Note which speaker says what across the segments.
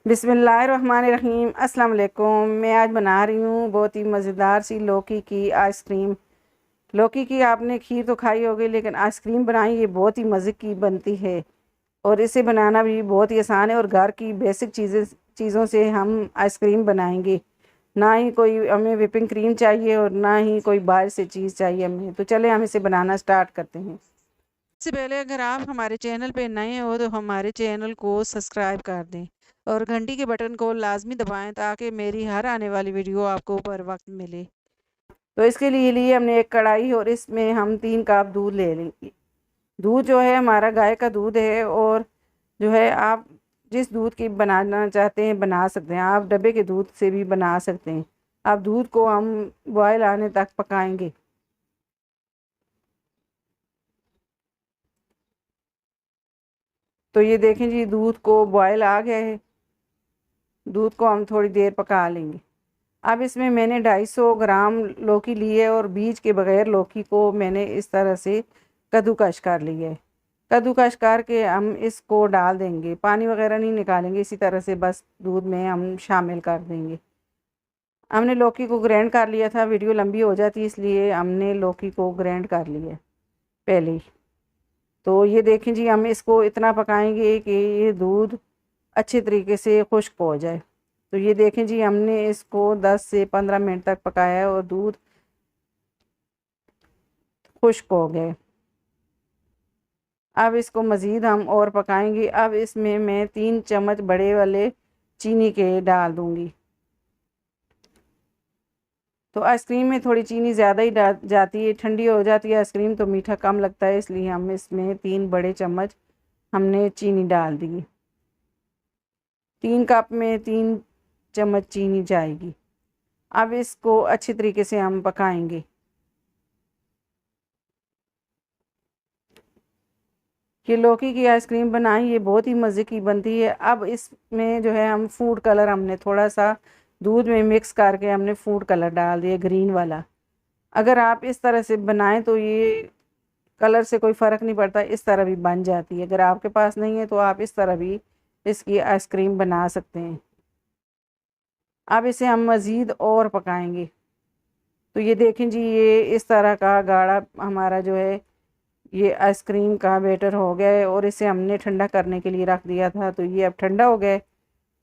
Speaker 1: बिस्मिल्लाहिर्रहमानिर्रहीम। अस्सलाम वालेकुम। मैं आज बना रही हूँ बहुत ही मज़ेदार सी लौकी की आइसक्रीम। लौकी की आपने खीर तो खाई होगी, लेकिन आइसक्रीम बनाई ये बहुत ही मज़े की बनती है और इसे बनाना भी बहुत ही आसान है। और घर की बेसिक चीज़ों से हम आइसक्रीम बनाएंगे। ना ही कोई हमें विपिंग क्रीम चाहिए और ना ही कोई बाहर से चीज़ चाहिए हमें। तो चले हम इसे बनाना स्टार्ट करते हैं। इससे पहले अगर आप हमारे चैनल पे नए हो तो हमारे चैनल को सब्सक्राइब कर दें और घंटी के बटन को लाजमी दबाएं ताकि मेरी हर आने वाली वीडियो आपको बर वक्त मिले। तो इसके लिए हमने एक कढ़ाई और इसमें हम 3 कप दूध ले लेंगे। दूध जो है हमारा गाय का दूध है और जो है आप जिस दूध की बनाना चाहते हैं बना सकते हैं। आप डब्बे के दूध से भी बना सकते हैं। अब दूध को हम बॉयल आने तक पकाएंगे। तो ये देखें जी, दूध को बॉयल आ गया है। दूध को हम थोड़ी देर पका लेंगे। अब इसमें मैंने 250 ग्राम लौकी ली है और बीज के बगैर लौकी को मैंने इस तरह से कद्दूकश कर लिया है। कद्दूकश करके हम इसको डाल देंगे, पानी वगैरह नहीं निकालेंगे, इसी तरह से बस दूध में हम शामिल कर देंगे। हमने लौकी को ग्राइंड कर लिया था, वीडियो लंबी हो जाती है इसलिए हमने लौकी को ग्राइंड कर लिया पहले ही। तो ये देखें जी, हम इसको इतना पकाएंगे कि ये दूध अच्छे तरीके से खुश्क हो जाए। तो ये देखें जी, हमने इसको 10 से 15 मिनट तक पकाया है और दूध खुश्क हो गए। अब इसको मज़ीद हम और पकाएंगे। अब इसमें मैं 3 चम्मच बड़े वाले चीनी के डाल दूंगी। तो आइसक्रीम में थोड़ी चीनी ज़्यादा ही डाल जाती है, ठंडी हो जाती है आइसक्रीम तो मीठा कम लगता है, इसलिए हम इसमें 3 बड़े चम्मच हमने चीनी डाल दी। 3 कप में 3 चम्मच चीनी जाएगी। अब इसको अच्छी तरीके से हम पकाएंगे। ये लौकी की आइसक्रीम बनाई ये बहुत ही मज़े की बनती है। अब इसमें जो है हम फूड कलर हमने थोड़ा सा दूध में मिक्स करके हमने फूड कलर डाल दिया, ग्रीन वाला। अगर आप इस तरह से बनाएं तो ये कलर से कोई फ़र्क नहीं पड़ता, इस तरह भी बन जाती है। अगर आपके पास नहीं है तो आप इस तरह भी इसकी आइसक्रीम बना सकते हैं। अब इसे हम मज़ीद और पकाएंगे। तो ये देखें जी, ये इस तरह का गाढ़ा हमारा जो है ये आइसक्रीम का बैटर हो गया है और इसे हमने ठंडा करने के लिए रख दिया था। तो ये अब ठंडा हो गया है।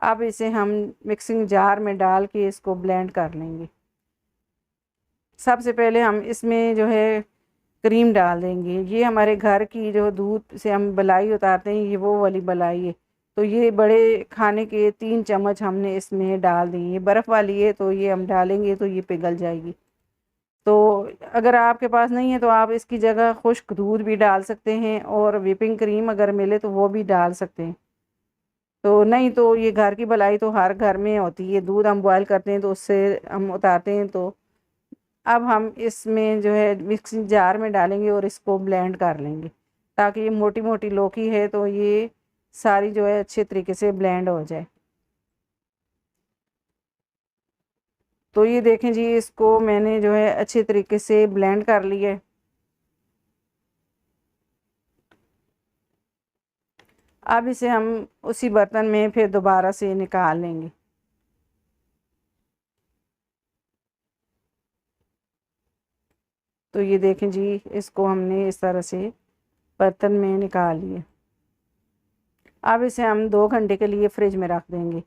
Speaker 1: अब इसे हम मिक्सिंग जार में डाल के इसको ब्लेंड कर लेंगे। सबसे पहले हम इसमें जो है क्रीम डाल देंगे। ये हमारे घर की जो दूध से हम मलाई उतारते हैं ये वो वाली मलाई है। तो ये बड़े खाने के 3 चम्मच हमने इसमें डाल दी। ये बर्फ़ वाली है तो ये हम डालेंगे तो ये पिघल जाएगी। तो अगर आपके पास नहीं है तो आप इसकी जगह खुश्क दूध भी डाल सकते हैं और व्हिपिंग क्रीम अगर मिले तो वो भी डाल सकते हैं। तो नहीं तो ये घर की भलाई तो हर घर में होती है, दूध हम बॉयल करते हैं तो उससे हम उतारते हैं। तो अब हम इसमें जो है मिक्सिंग जार में डालेंगे और इसको ब्लेंड कर लेंगे ताकि ये मोटी मोटी लौकी है तो ये सारी जो है अच्छे तरीके से ब्लेंड हो जाए। तो ये देखें जी, इसको मैंने जो है अच्छे तरीके से ब्लेंड कर लिया है। अब इसे हम उसी बर्तन में फिर दोबारा से निकाल लेंगे। तो ये देखें जी, इसको हमने इस तरह से बर्तन में निकाल लिया। अब इसे हम 2 घंटे के लिए फ्रिज में रख देंगे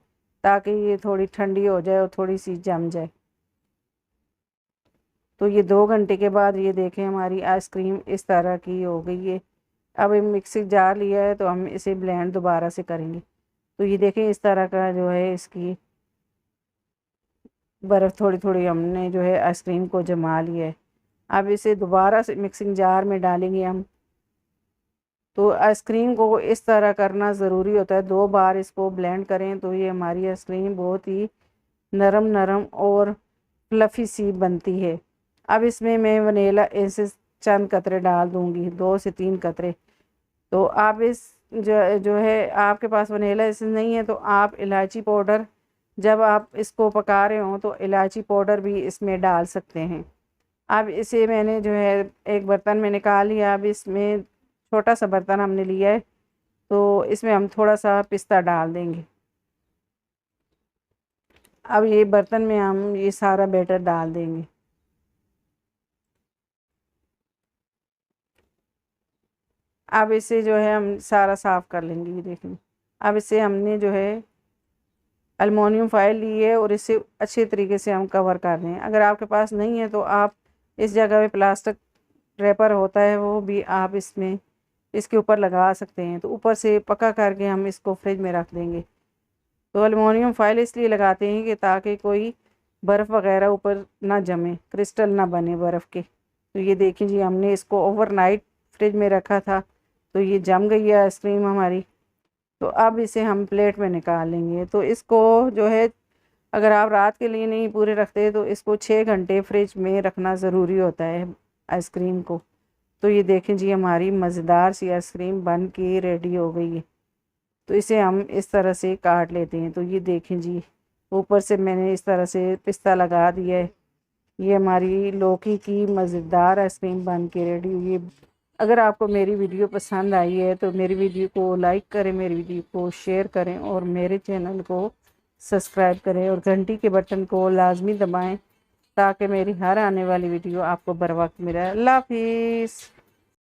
Speaker 1: ताकि ये थोड़ी ठंडी हो जाए और थोड़ी सी जम जाए। तो ये 2 घंटे के बाद ये देखें हमारी आइसक्रीम इस तरह की हो गई है। अब हम मिक्सी जार लिया है तो हम इसे ब्लेंड दोबारा से करेंगे। तो ये देखें इस तरह का जो है इसकी बर्फ़ थोड़ी थोड़ी हमने जो है आइसक्रीम को जमा लिया है। अब इसे दोबारा से मिक्सिंग जार में डालेंगे हम। तो आइसक्रीम को इस तरह करना ज़रूरी होता है, 2 बार इसको ब्लेंड करें तो ये हमारी आइसक्रीम बहुत ही नरम नरम और फ्लफ़ी सी बनती है। अब इसमें मैं वनीला एसेंस चंद कतरे डाल दूँगी, 2 से 3 कतरे। तो आप इस जो जो है आपके पास वनीला एसेंस नहीं है तो आप इलायची पाउडर, जब आप इसको पका रहे हों तो इलायची पाउडर भी इसमें डाल सकते हैं। अब इसे मैंने जो है एक बर्तन में निकाल लिया। अब इसमें छोटा सा बर्तन हमने लिया है तो इसमें हम थोड़ा सा पिस्ता डाल देंगे। अब ये बर्तन में हम ये सारा बैटर डाल देंगे। अब इसे जो है हम सारा साफ़ कर लेंगे। ये देखें, अब इसे हमने जो है एलुमिनियम फाइल ली है और इसे अच्छे तरीके से हम कवर कर रहे हैं। अगर आपके पास नहीं है तो आप इस जगह पे प्लास्टिक रैपर होता है, वो भी आप इसमें इसके ऊपर लगा सकते हैं। तो ऊपर से पक्का करके हम इसको फ्रिज में रख देंगे। तो एलुमिनियम फाइल इसलिए लगाते हैं कि ताकि कोई बर्फ़ वगैरह ऊपर ना जमे, क्रिस्टल ना बने बर्फ़ के। तो ये देखिए जी, हमने इसको ओवरनाइट फ्रिज में रखा था तो ये जम गई है आइसक्रीम हमारी। तो अब इसे हम प्लेट में निकाल लेंगे। तो इसको जो है, अगर आप रात के लिए नहीं पूरे रखते तो इसको 6 घंटे फ्रिज में रखना ज़रूरी होता है आइसक्रीम को। तो ये देखें जी, हमारी मज़ेदार सी आइसक्रीम बन के रेडी हो गई है। तो इसे हम इस तरह से काट लेते हैं। तो ये देखें जी, ऊपर से मैंने इस तरह से पिस्ता लगा दिया है। ये हमारी लौकी की मज़ेदार आइसक्रीम बन के रेडी हुई है। अगर आपको मेरी वीडियो पसंद आई है तो मेरी वीडियो को लाइक करें, मेरी वीडियो को शेयर करें और मेरे चैनल को सब्सक्राइब करें और घंटी के बटन को लाजमी दबाएं ताकि मेरी हर आने वाली वीडियो आपको बर वक्त मिले। अल्लाह हाफिज़।